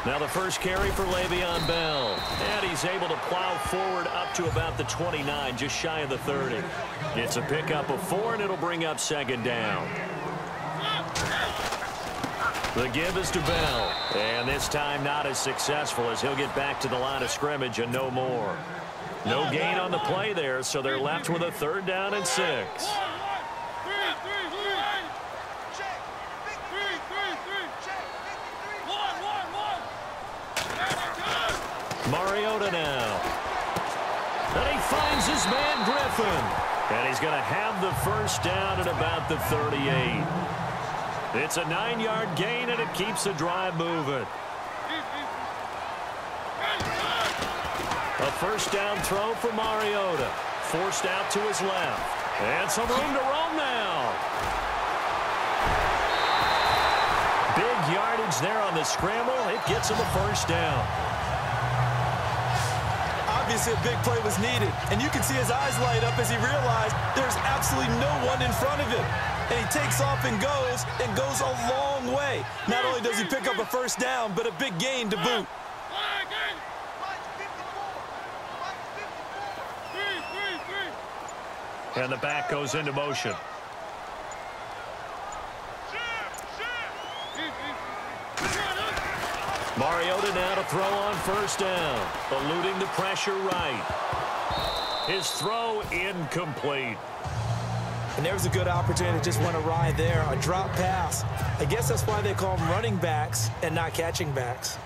Now the first carry for Le'Veon Bell. And he's able to plow forward up to about the 29, just shy of the 30. It's a pickup of 4, and it'll bring up second down. The give is to Bell. And this time not as successful as he'll get back to the line of scrimmage and no more. No gain on the play there, so they're left with a 3rd down and 6. Mariota now. And he finds his man Griffin. And he's going to have the first down at about the 38. It's a 9-yard gain, and it keeps the drive moving. A first down throw for Mariota. Forced out to his left. And some room to roam now. Big yardage there on the scramble. It gets him a first down. Obviously, a big play was needed, and you can see his eyes light up as he realized there's absolutely no one in front of him. And he takes off and goes a long way. Not only does he pick up a first down, but a big gain to boot. And the back goes into motion. Mariota now to throw on first down. Eluding the pressure right. His throw incomplete. And there's a good opportunity to just went awry there. A drop pass. I guess that's why they call them running backs and not catching backs.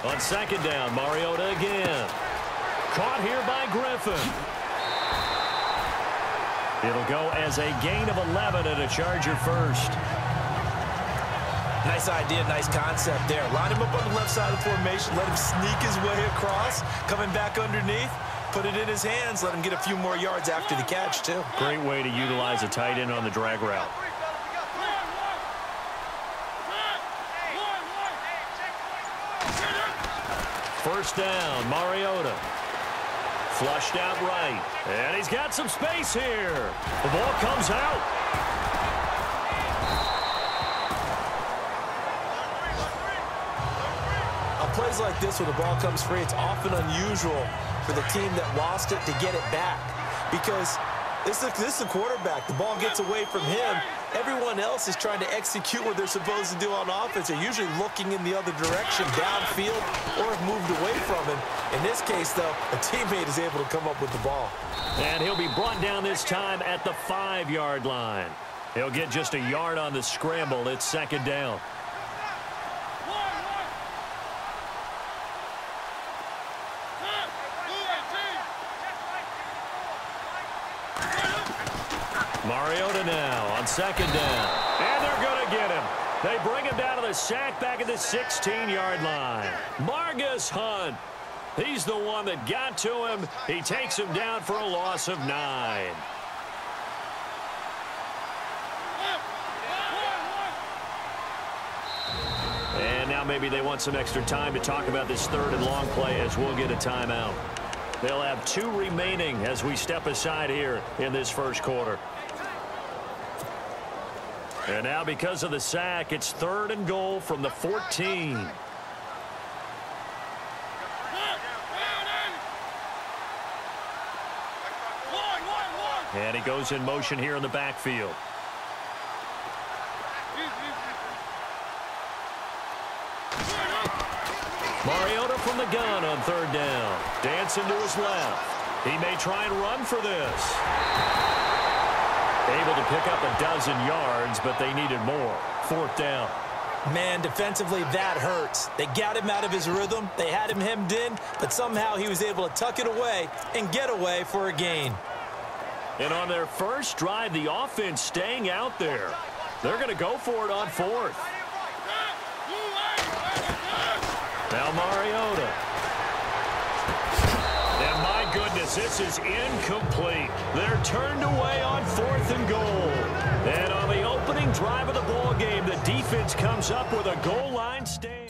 On second down, Mariota again. Caught here by Griffin. It'll go as a gain of 11 and a Charger first. Nice idea, nice concept there. Line him up on the left side of the formation. Let him sneak his way across. Coming back underneath. Put it in his hands. Let him get a few more yards after the catch, too. Great way to utilize a tight end on the drag route. First down, Mariota. Flushed out right. And he's got some space here. The ball comes out. Plays like this where the ball comes free, it's often unusual for the team that lost it to get it back. Because this is the quarterback. The ball gets away from him. Everyone else is trying to execute what they're supposed to do on offense. They're usually looking in the other direction, downfield, or have moved away from him. In this case, though, a teammate is able to come up with the ball. And he'll be brought down this time at the 5-yard line. He'll get just a yard on the scramble. It's second down. Mariota now on second down. And they're going to get him. They bring him down to the sack back at the 16-yard line. Margus Hunt. He's the one that got to him. He takes him down for a loss of 9. And now maybe they want some extra time to talk about this 3rd and long play as we'll get a timeout. They'll have 2 remaining as we step aside here in this first quarter. And now because of the sack, it's 3rd and goal from the 14. And he goes in motion here in the backfield. Mariota from the gun on 3rd down. Dancing to his left. He may try and run for this. Able to pick up a dozen yards, but they needed more. 4th down. Man, defensively, that hurts. They got him out of his rhythm. They had him hemmed in, but somehow he was able to tuck it away and get away for a gain. And on their first drive, the offense staying out there. They're going to go for it on 4th. Now Mariota. And my goodness, this is incomplete. They're turned away on 4th and goal. And on the opening drive of the ball game, the defense comes up with a goal line stand.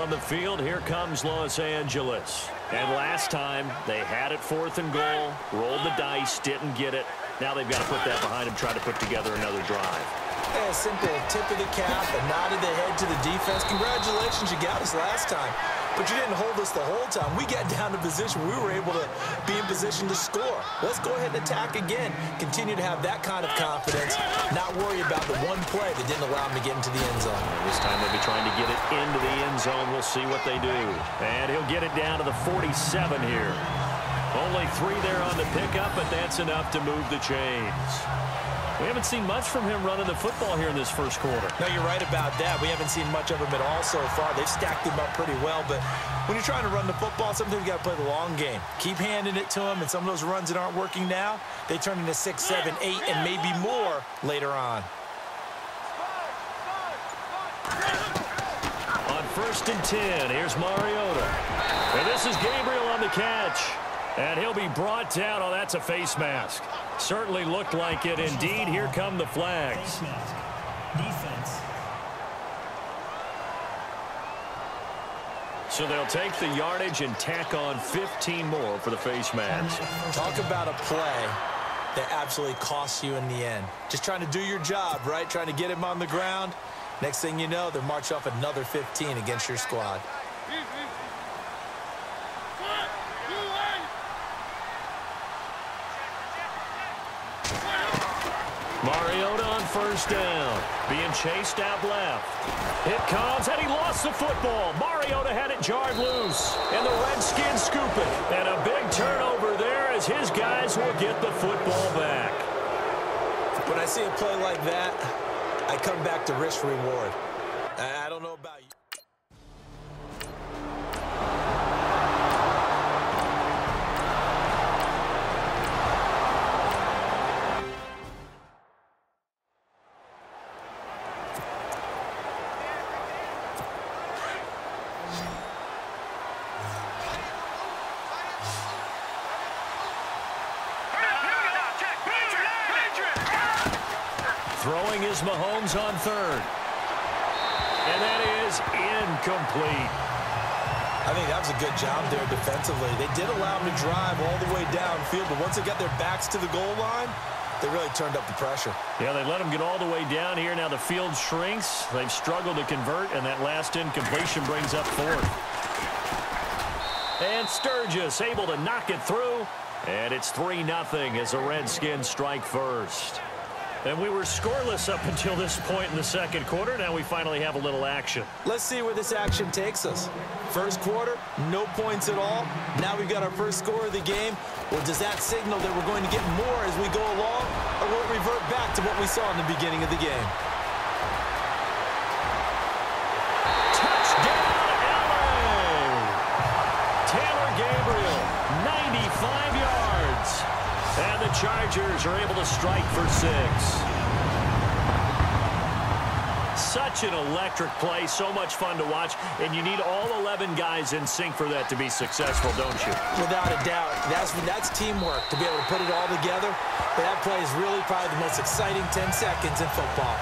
on the field. Here comes Los Angeles. And last time, they had it 4th and goal, rolled the dice, didn't get it. Now they've got to put that behind them, try to put together another drive. A simple tip of the cap, a nod of the head to the defense. Congratulations, you got us last time. But you didn't hold us the whole time. We got down to position. We were able to be in position to score. Let's go ahead and attack again. Continue to have that kind of confidence. Not worry about the one play that didn't allow them to get into the end zone. This time they'll be trying to get it into the end zone. We'll see what they do. And he'll get it down to the 47 here. Only 3 there on the pickup, but that's enough to move the chains. We haven't seen much from him running the football here in this first quarter. No, you're right about that. We haven't seen much of him at all so far. They've stacked him up pretty well, but when you're trying to run the football, sometimes you got to play the long game. Keep handing it to him, and some of those runs that aren't working now, they turn into 6, 7, 8, and maybe more later on. On 1st and 10, here's Mariota. And this is Gabriel on the catch. And he'll be brought down. Oh, that's a face mask. Certainly looked like it. Indeed, here come the flags. Defense. So they'll take the yardage and tack on 15 more for the face mask. Talk about a play that absolutely costs you in the end. Just trying to do your job, right? Trying to get him on the ground. Next thing you know, they're march off another 15 against your squad. Mariota on 1st down. Being chased out left. It comes, and he lost the football. Mariota had it jarred loose. And the Redskins scoop it. And a big turnover there as his guys will get the football back. When I see a play like that, I come back to risk reward. I don't know about you. Throwing is Mahomes on 3rd. And that is incomplete. I think that was a good job there defensively. They did allow them to drive all the way downfield, but once they got their backs to the goal line, they really turned up the pressure. Yeah, they let them get all the way down here. Now the field shrinks. They've struggled to convert, and that last incompletion brings up 4th. And Sturgis able to knock it through. And it's 3-0 as the Redskins strike first. And we were scoreless up until this point in the second quarter. Now we finally have a little action. Let's see where this action takes us. First quarter, no points at all. Now we've got our first score of the game. Well, does that signal that we're going to get more as we go along, or will it revert back to what we saw in the beginning of the game? Touchdown, LA! Taylor Gabriel, 95 yards. And the Chargers are able to strike for 6. Such an electric play, so much fun to watch, and you need all 11 guys in sync for that to be successful, don't you? Without a doubt. That's teamwork, to be able to put it all together. But that play is really probably the most exciting 10 seconds in football.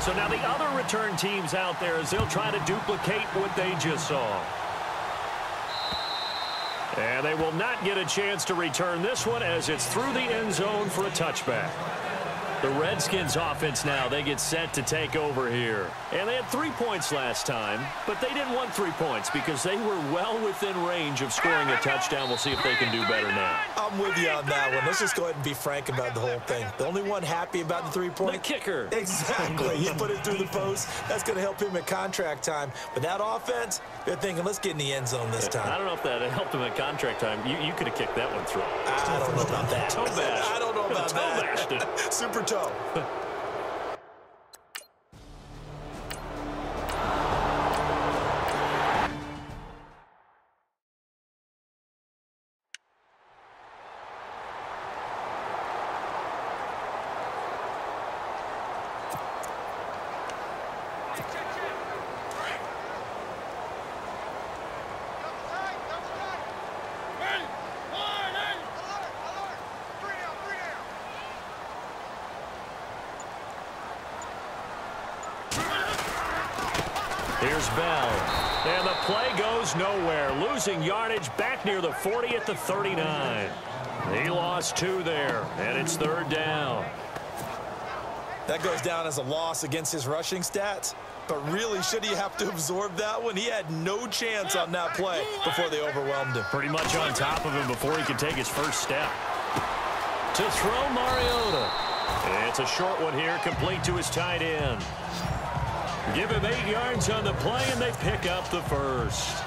So now the other return teams out there as they'll try to duplicate what they just saw. And they will not get a chance to return this one as it's through the end zone for a touchback. The Redskins offense now, they get set to take over here. And they had 3 points last time, but they didn't want 3 points because they were well within range of scoring a touchdown. We'll see if they can do better now. I'm with you on that one. Let's just go ahead and be frank about the whole thing. The only one happy about the 3-point? The kicker. Exactly. He put it through the post. That's going to help him at contract time. But that offense, they're thinking, let's get in the end zone this time. I don't know if that helped him at contract time. You could have kicked that one through. I don't know about that. Toe bash. I don't know about that. Toe bashed it. Super toe. Here's Bell. And the play goes nowhere. Losing yardage back near the 40 at the 39. He lost 2 there, and it's 3rd down. That goes down as a loss against his rushing stats. But really, should he have to absorb that one? He had no chance on that play before they overwhelmed him. Pretty much on top of him before he could take his first step. To throw, Mariota. It's a short one here, complete to his tight end. Give him 8 yards on the play, and they pick up the first.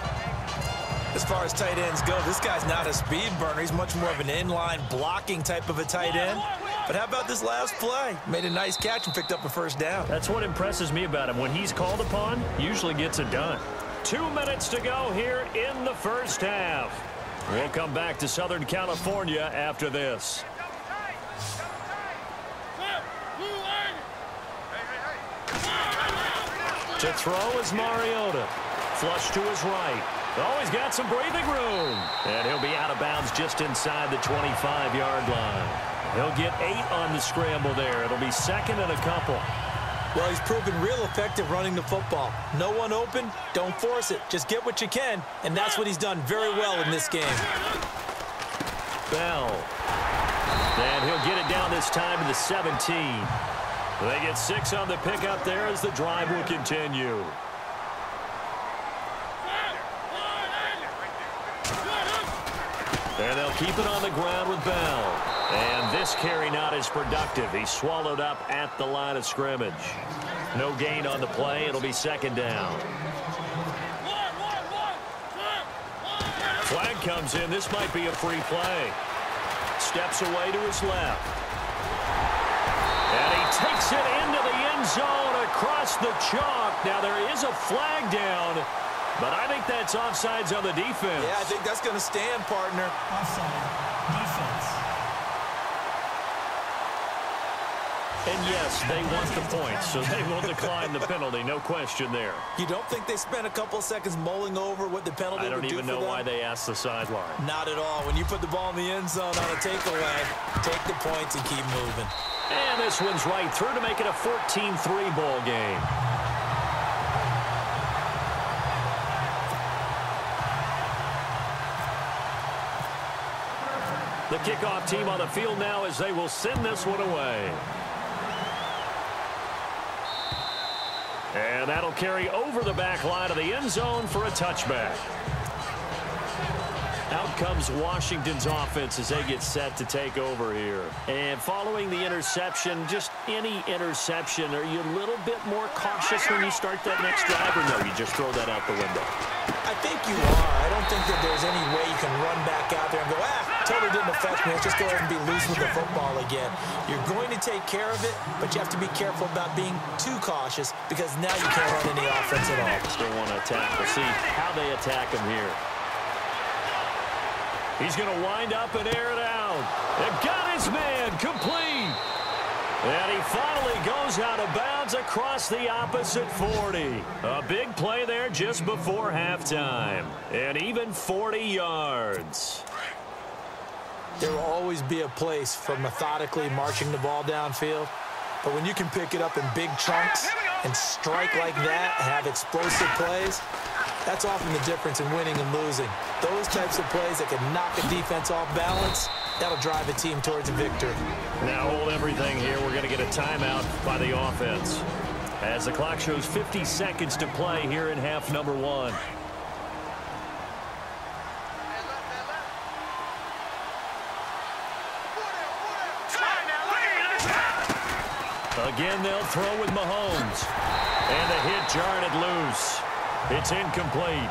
As far as tight ends go, this guy's not a speed burner. He's much more of an inline blocking type of a tight end. But how about this last play? Made a nice catch and picked up a first down. That's what impresses me about him. When he's called upon, usually gets it done. 2 minutes to go here in the first half. We'll come back to Southern California after this. To throw is Mariota. Flush to his right. Oh, he's got some breathing room. And he'll be out of bounds just inside the 25-yard line. He'll get 8 on the scramble there. It'll be 2nd and a couple. Well, he's proven real effective running the football. No one open, don't force it. Just get what you can, and that's what he's done very well in this game. Bell. And he'll get it down this time to the 17. They get 6 on the pickup there as the drive will continue. And they'll keep it on the ground with Bell. And this carry not as productive. He's swallowed up at the line of scrimmage. No gain on the play. It'll be 2nd down. Flag comes in. This might be a free play. Steps away to his left. And he takes it into the end zone across the chalk. Now there is a flag down, but I think that's offsides on the defense. Yeah, I think that's going to stand, partner. Offside. Defense. And yes, they want the points, so they will decline the penalty. No question there. You don't think they spent a couple of seconds mulling over what the penalty would do for them? I don't even know why they asked the sideline. Not at all. When you put the ball in the end zone on a takeaway, take the points and keep moving. And this one's right through to make it a 14-3 ball game. The kickoff team on the field now as they will send this one away. And that'll carry over the back line of the end zone for a touchback. Out comes Washington's offense as they get set to take over here. And following the interception, just any interception, are you a little bit more cautious when you start that next drive, or no, you just throw that out the window? I think you are. I don't think that there's any way you can run back out there and go, totally didn't affect me. Let's just go ahead and be loose with the football again. You're going to take care of it, but you have to be careful about being too cautious because now you can't run any offense at all. Still want to attack. We'll see how they attack him here. He's going to wind up and air it out. And got his man complete. And he finally goes out of bounds across the opposite 40. A big play there just before halftime. And even 40 yards. There will always be a place for methodically marching the ball downfield. But when you can pick it up in big chunks and strike like that, have explosive plays, that's often the difference in winning and losing. Those types of plays that can knock a defense off balance, that'll drive a team towards a victory. Now hold everything here. We're going to get a timeout by the offense as the clock shows 50 seconds to play here in half number 1. Again, they'll throw with Mahomes. And the hit jarred it loose. It's incomplete.